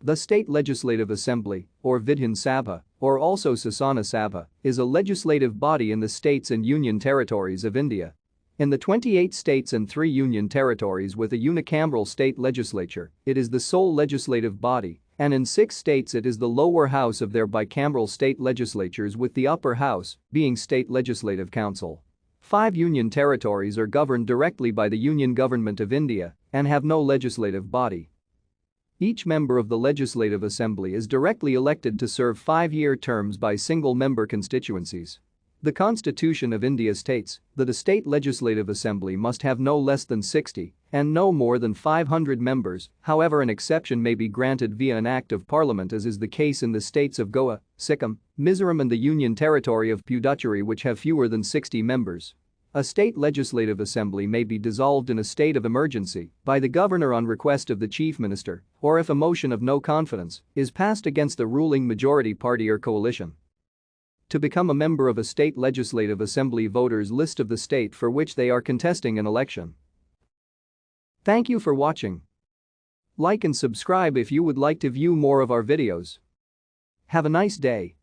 The State Legislative Assembly, or Vidhan Sabha, or also Saasana Sabha, is a legislative body in the states and union territories of India. In the 28 states and 3 union territories with a unicameral state legislature, it is the sole legislative body, and in 6 states it is the lower house of their bicameral state legislatures with the upper house being State Legislative Council. 5 union territories are governed directly by the Union Government of India and have no legislative body. Each member of the Legislative Assembly is directly elected to serve 5-year terms by single-member constituencies. The Constitution of India states that a state legislative assembly must have no less than 60 and no more than 500 members, however an exception may be granted via an Act of Parliament as is the case in the states of Goa, Sikkim, Mizoram and the Union Territory of Puducherry which have fewer than 60 members. A state legislative assembly may be dissolved in a state of emergency by the governor on request of the chief minister or if a motion of no confidence is passed against the ruling majority party or coalition. To become a member of a state legislative assembly, voters list of the state for which they are contesting an election. Thank you for watching. Like and subscribe if you would like to view more of our videos. Have a nice day.